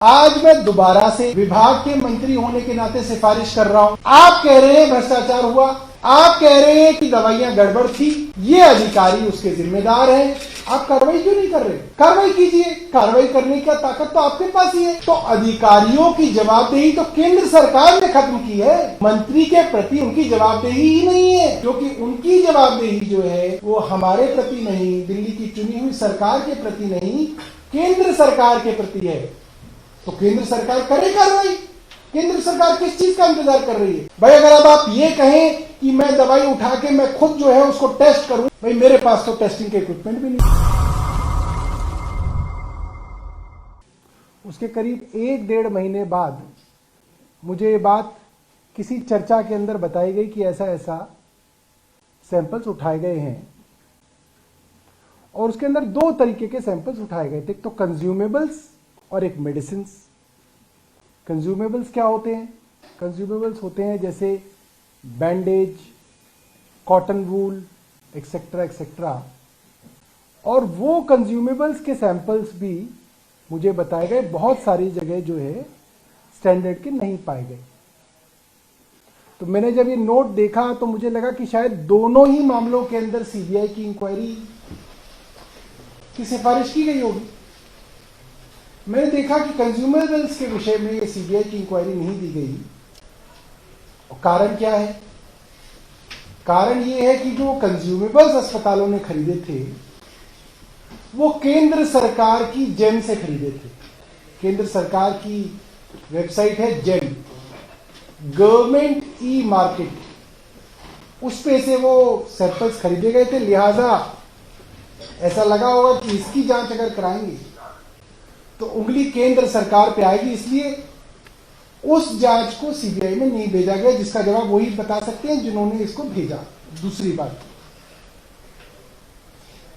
आज मैं दोबारा से विभाग के मंत्री होने के नाते सिफारिश कर रहा हूं। आप कह रहे हैं भ्रष्टाचार हुआ, आप कह रहे हैं कि दवाइयां गड़बड़ थी, ये अधिकारी उसके जिम्मेदार हैं, आप कार्रवाई क्यों नहीं कर रहे? कार्रवाई कीजिए, कार्रवाई करने की ताकत तो आपके पास ही है। तो अधिकारियों की जवाबदेही तो केंद्र सरकार ने खत्म की है, मंत्री के प्रति उनकी जवाबदेही ही नहीं है, क्योंकि उनकी जवाबदेही जो है वो हमारे प्रति नहीं, दिल्ली की चुनी हुई सरकार के प्रति नहीं, केंद्र सरकार के प्रति है। तो केंद्र सरकार करे कार्रवाई। केंद्र सरकार किस चीज का इंतजार कर रही है? भाई अगर अब आप ये कहें कि मैं दवाई उठा के मैं खुद जो है उसको टेस्ट करूं, भाई मेरे पास तो टेस्टिंग के इक्विपमेंट भी नहीं। उसके करीब 1-1.5 महीने बाद मुझे ये बात किसी चर्चा के अंदर बताई गई कि ऐसा ऐसा सैंपल्स उठाए गए हैं, और उसके अंदर 2 तरीके के सैंपल्स उठाए गए थे, एक तो कंज्यूमेबल्स और एक मेडिसिन। कंज्यूमेबल्स क्या होते हैं? कंज्यूमेबल्स होते हैं जैसे bandage, cotton wool, etcetera etcetera. और वो कंज्यूमेबल्स के सैंपल्स भी मुझे बताए गए बहुत सारी जगह जो है स्टैंडर्ड के नहीं पाए गए। तो मैंने जब ये नोट देखा तो मुझे लगा कि शायद दोनों ही मामलों के अंदर सीबीआई की इंक्वायरी की सिफारिश की गई होगी। मैंने देखा कि कंज्यूमेबल्स के विषय में ये सीबीआई की इंक्वायरी नहीं दी गई। और कारण क्या है? कारण ये है कि जो कंज्यूमेबल्स अस्पतालों ने खरीदे थे वो केंद्र सरकार की जेम से खरीदे थे। केंद्र सरकार की वेबसाइट है जेम, गवर्नमेंट ई मार्केट, उस पे से वो सैंपल्स खरीदे गए थे। लिहाजा ऐसा लगा होगा कि इसकी जांच अगर कराएंगे तो उंगली केंद्र सरकार पे आएगी, इसलिए उस जांच को सीबीआई में नहीं भेजा गया, जिसका जवाब वही बता सकते हैं जिन्होंने इसको भेजा। दूसरी बात,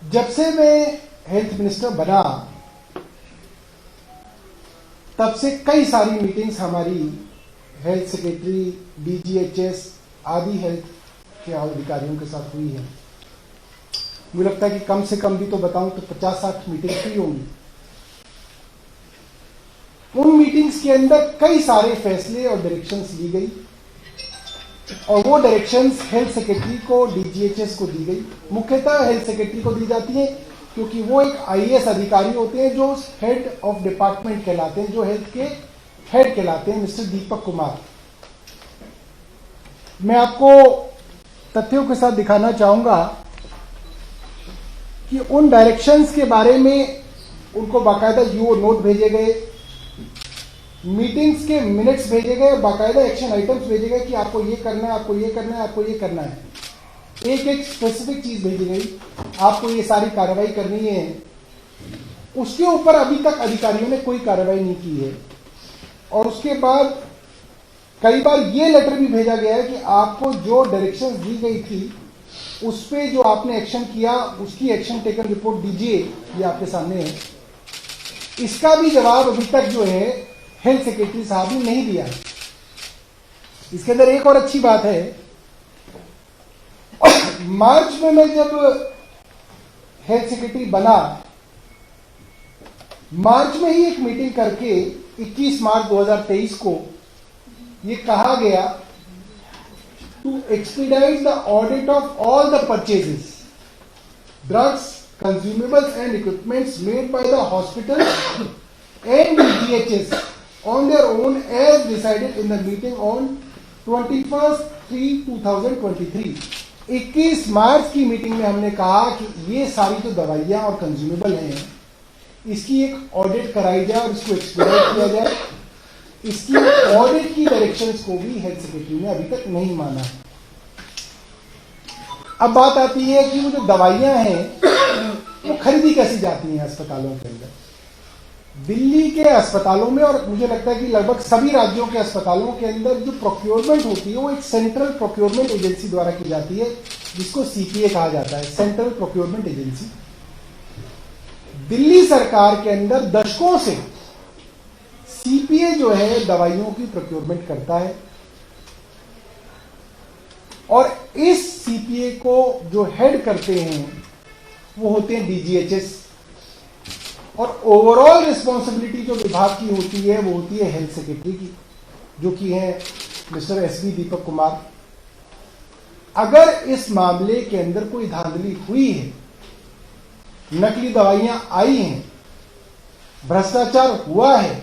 जब से मैं हेल्थ मिनिस्टर बना तब से कई सारी मीटिंग्स हमारी हेल्थ सेक्रेटरी, डीजीएचएस आदि हेल्थ के अधिकारियों के साथ हुई है। मुझे लगता है कि कम से कम भी तो बताऊं तो 50-60 मीटिंग्स हुई होंगी। उन मीटिंग्स के अंदर कई सारे फैसले और डायरेक्शंस ली गई, और वो डायरेक्शंस हेल्थ सेक्रेटरी को, डीजीएचएस को दी गई। मुख्यतः हेल्थ सेक्रेटरी को दी जाती है क्योंकि वो एक आईएएस अधिकारी होते हैं जो हेड ऑफ डिपार्टमेंट कहलाते हैं, जो हेल्थ के हेड कहलाते हैं, मिस्टर दीपक कुमार। मैं आपको तथ्यों के साथ दिखाना चाहूंगा कि उन डायरेक्शंस के बारे में उनको बाकायदा यूओ नोट भेजे गए, मीटिंग्स के मिनट्स भेजे गए, बाकायदा एक्शन आइटम्स भेजे गए कि आपको ये करना है, आपको ये करना है, आपको ये करना है। एक एक स्पेसिफिक चीज भेजी गई, आपको ये सारी कार्रवाई करनी है। उसके ऊपर अभी तक अधिकारियों ने कोई कार्रवाई नहीं की है। और उसके बाद कई बार ये लेटर भी भेजा गया है कि आपको जो डायरेक्शंस दी गई थी उस पे जो आपने एक्शन किया उसकी एक्शन टेकन रिपोर्ट दीजिए, ये आपके सामने है। इसका भी जवाब अभी तक जो है हेल्थ सेक्रेटरी साहब ने नहीं दिया। इसके अंदर एक और अच्छी बात है, मार्च में मैं जब हेल्थ सेक्रेटरी बना, मार्च में ही एक मीटिंग करके 21 मार्च 2023 को ये कहा गया to expedite the audit of all the purchases, drugs, consumables and equipments made by the hospital and DGHS on their own as decided in the meeting on 21/3/2023। 21 मार्च की मीटिंग में हमने कहा कि ये सारी जो दवाइयां और कंज्यूमेबल हैं इसकी एक ऑडिट कराई जाए और इसको एक्सपीडाइट किया जाए। इसकी ऑडिट की डायरेक्शंस को भी हेल्थ सेक्रेटरी ने अभी तक नहीं माना। अब बात आती है कि वो जो दवाइयां हैं वो खरीदी कैसी जाती हैं अस्पतालों के अंदर। दिल्ली के अस्पतालों में, और मुझे लगता है कि लगभग सभी राज्यों के अस्पतालों के अंदर जो प्रोक्योरमेंट होती है वो एक सेंट्रल प्रोक्योरमेंट एजेंसी द्वारा की जाती है, जिसको सीपीए कहा जाता है, सेंट्रल प्रोक्योरमेंट एजेंसी। दिल्ली सरकार के अंदर दशकों से सीपीए जो है दवाइयों की प्रोक्योरमेंट करता है, और इस सीपीए को जो हेड करते हैं वो होते हैं डीजीएचएस। और ओवरऑल रिस्पॉन्सिबिलिटी जो विभाग की होती है वो होती है हेल्थ सेक्रेटरी की, जो कि है मिस्टर एसबी दीपक कुमार। अगर इस मामले के अंदर कोई धांधली हुई है, नकली दवाइयां आई हैं, भ्रष्टाचार हुआ है,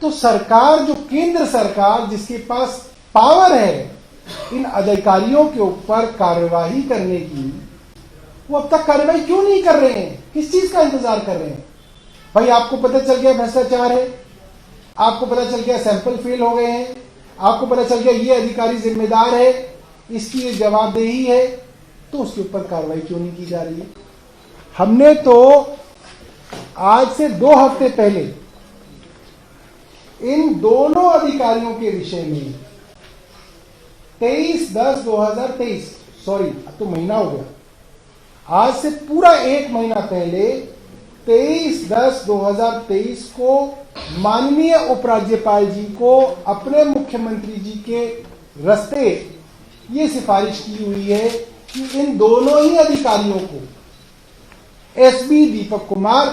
तो सरकार, जो केंद्र सरकार जिसके पास पावर है इन अधिकारियों के ऊपर कार्यवाही करने की, वो अब तक कार्रवाई क्यों नहीं कर रहे हैं? किस चीज का इंतजार कर रहे हैं? भाई आपको पता चल गया भ्रष्टाचार है, आपको पता चल गया सैंपल फेल हो गए हैं, आपको पता चल गया ये अधिकारी जिम्मेदार है, इसकी जवाबदेही है, तो उसके ऊपर कार्रवाई क्यों नहीं की जा रही है? हमने तो आज से 2 हफ्ते पहले इन दोनों अधिकारियों के विषय में 23/10/2023, सॉरी अब तो महीना हो गया, आज से पूरा 1 महीना पहले 23/10/2023 को माननीय उपराज्यपाल जी को अपने मुख्यमंत्री जी के रास्ते ये सिफारिश की हुई है कि इन दोनों ही अधिकारियों को, एसबी दीपक कुमार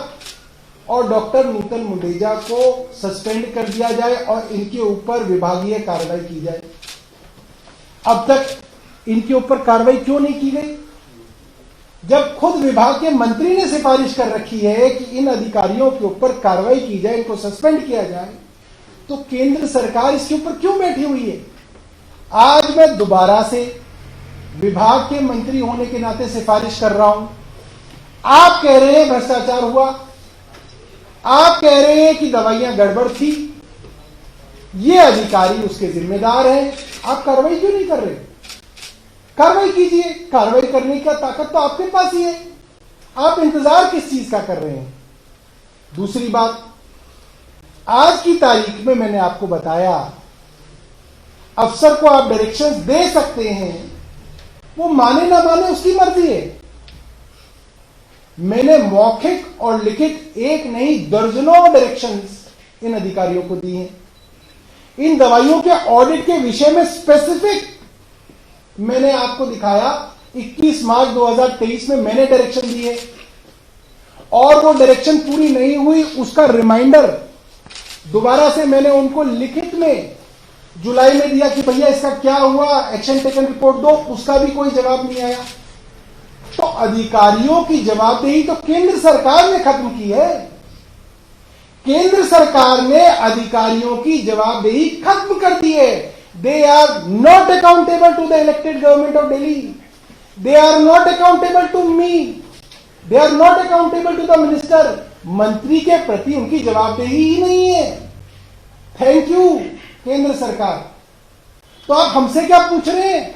और डॉक्टर नूतन मुंडेजा को सस्पेंड कर दिया जाए और इनके ऊपर विभागीय कार्रवाई की जाए। अब तक इनके ऊपर कार्रवाई क्यों नहीं की गई? जब खुद विभाग के मंत्री ने सिफारिश कर रखी है कि इन अधिकारियों के ऊपर कार्रवाई की जाए, इनको सस्पेंड किया जाए, तो केंद्र सरकार इसके ऊपर क्यों बैठी हुई है? आज मैं दोबारा से विभाग के मंत्री होने के नाते सिफारिश कर रहा हूं। आप कह रहे हैं भ्रष्टाचार हुआ, आप कह रहे हैं कि दवाइयां गड़बड़ थी, ये अधिकारी उसके जिम्मेदार हैं, आप कार्रवाई क्यों नहीं कर रहे? कार्रवाई कीजिए, कार्रवाई करने का ताकत तो आपके पास ही है, आप इंतजार किस चीज का कर रहे हैं? दूसरी बात, आज की तारीख में मैंने आपको बताया, अफसर को आप डायरेक्शंस दे सकते हैं, वो माने ना माने उसकी मर्जी है। मैंने मौखिक और लिखित एक नहीं दर्जनों डायरेक्शंस इन अधिकारियों को दी हैं। इन दवाइयों के ऑडिट के विषय में स्पेसिफिक मैंने आपको दिखाया, 21 मार्च 2023 में मैंने डायरेक्शन दिए, और वो डायरेक्शन पूरी नहीं हुई, उसका रिमाइंडर दोबारा से मैंने उनको लिखित में जुलाई में दिया कि भैया इसका क्या हुआ, एक्शन टेकन रिपोर्ट दो, उसका भी कोई जवाब नहीं आया। तो अधिकारियों की जवाबदेही तो केंद्र सरकार ने खत्म की है। केंद्र सरकार ने अधिकारियों की जवाबदेही खत्म कर दी है। They are not accountable to the elected government of Delhi, they are not accountable to me, they are not accountable to the minister. मंत्री के प्रति उनकी जवाबदेही ही नहीं है। थैंक यू केंद्र सरकार। तो आप हमसे क्या पूछ रहे हैं?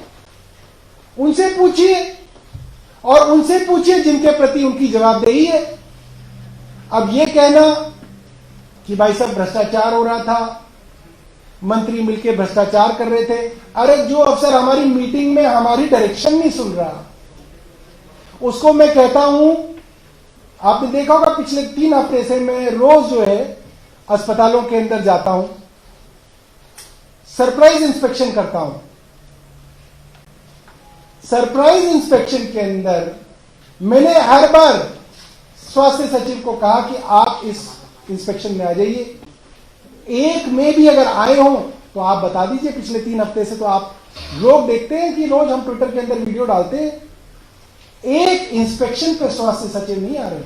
उनसे पूछिए, और उनसे पूछिए जिनके प्रति उनकी जवाबदेही है। अब यह कहना कि भाई साहब भ्रष्टाचार हो रहा था, मंत्री मिलकर भ्रष्टाचार कर रहे थे, अरे जो अफसर हमारी मीटिंग में हमारी डायरेक्शन नहीं सुन रहा, उसको मैं कहता हूं, आपने देखा होगा पिछले 3 हफ्ते से मैं रोज जो है अस्पतालों के अंदर जाता हूं, सरप्राइज इंस्पेक्शन करता हूं। सरप्राइज इंस्पेक्शन के अंदर मैंने हर बार स्वास्थ्य सचिव को कहा कि आप इस इंस्पेक्शन में आ जाइए। एक में भी अगर आए हो तो आप बता दीजिए। पिछले 3 हफ्ते से तो आप लोग देखते हैं कि रोज हम ट्विटर के अंदर वीडियो डालते हैं, एक इंस्पेक्शन पे स्वास्थ्य सचिव नहीं आ रहे,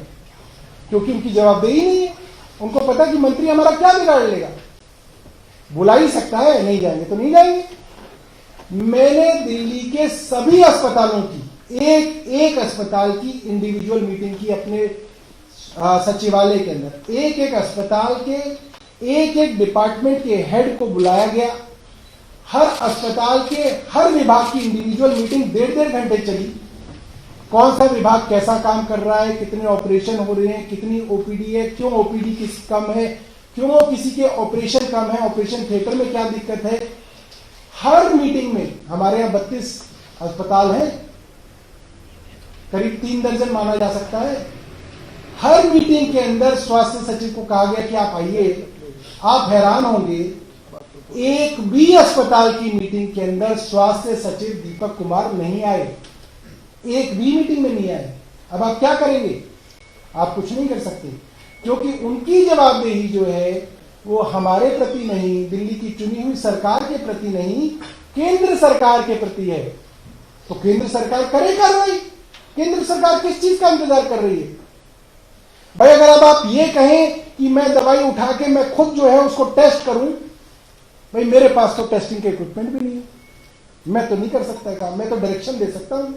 क्योंकि उनकी जवाबदेही नहीं है। उनको पता कि मंत्री हमारा क्या बिगाड़ लेगा, बुला ही सकता है, नहीं जाएंगे तो नहीं जाएंगे। मैंने दिल्ली के सभी अस्पतालों की एक अस्पताल की इंडिविजुअल मीटिंग की अपने सचिवालय के अंदर। एक अस्पताल के एक डिपार्टमेंट के हेड को बुलाया गया। हर अस्पताल के हर विभाग की इंडिविजुअल मीटिंग 1.5 घंटे चली। कौन सा विभाग कैसा काम कर रहा है, कितने ऑपरेशन हो रहे हैं, कितनी ओपीडी है, क्यों ओपीडी कम है, क्यों किसी के ऑपरेशन कम है, ऑपरेशन थिएटर में क्या दिक्कत है। हर मीटिंग में, हमारे यहां 32 अस्पताल हैं, करीब 3 दर्जन माना जा सकता है। हर मीटिंग के अंदर स्वास्थ्य सचिव को कहा गया कि आप आइए। आप हैरान होंगे, एक भी अस्पताल की मीटिंग के अंदर स्वास्थ्य सचिव दीपक कुमार नहीं आए, एक भी मीटिंग में नहीं आए। अब आप क्या करेंगे? आप कुछ नहीं कर सकते, क्योंकि उनकी जवाबदेही जो है वो हमारे प्रति नहीं, दिल्ली की चुनी हुई सरकार के प्रति नहीं, केंद्र सरकार के प्रति है। तो केंद्र सरकार करे कार्रवाई। केंद्र सरकार किस चीज का इंतजार कर रही है? भाई अगर अब आप ये कहें कि मैं दवाई उठा के मैं खुद जो है उसको टेस्ट करूं, भाई मेरे पास तो टेस्टिंग के इक्विपमेंट भी नहीं है, मैं तो नहीं कर सकता काम। मैं तो डायरेक्शन दे सकता हूं,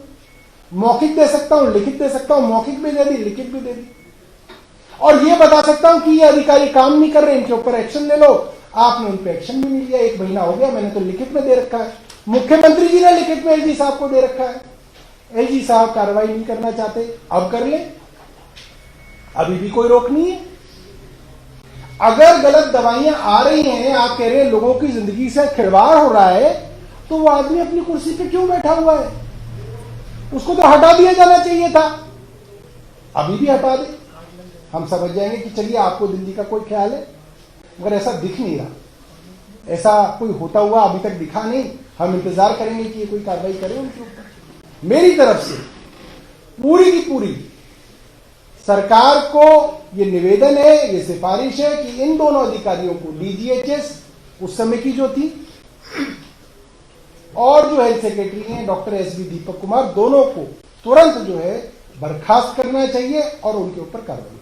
मौखिक दे सकता हूं, लिखित दे सकता हूं, मौखिक भी दे दी, लिखित भी दे दी, और ये बता सकता हूं कि ये अधिकारी काम नहीं कर रहे, इनके ऊपर एक्शन ले लो। आपने उन पर एक्शन भी नहीं लिया, 1 महीना हो गया, मैंने तो लिखित में दे रखा है, मुख्यमंत्री जी ने लिखित में एलजी साहब को दे रखा है। एलजी साहब कार्रवाई नहीं करना चाहते, अब कर ले, अभी भी कोई रोक नहीं है। अगर गलत दवाइयां आ रही हैं, आप कह रहे हैं लोगों की जिंदगी से खिलवाड़ हो रहा है, तो वो आदमी अपनी कुर्सी पे क्यों बैठा हुआ है? उसको तो हटा दिया जाना चाहिए था, अभी भी हटा दे, हम समझ जाएंगे कि चलिए आपको दिल्ली का कोई ख्याल है। मगर ऐसा दिख नहीं रहा, ऐसा कोई होता हुआ अभी तक दिखा नहीं। हम इंतजार करेंगे कि ये कोई कार्रवाई करे उनके ऊपर। मेरी तरफ से पूरी की पूरी सरकार को ये निवेदन है, ये सिफारिश है कि इन दोनों अधिकारियों को, डीजीएचएस उस समय की जो थी और जो हेल्थ सेक्रेटरी हैं डॉक्टर एसबी दीपक कुमार, दोनों को तुरंत जो है बर्खास्त करना चाहिए और उनके ऊपर कार्रवाई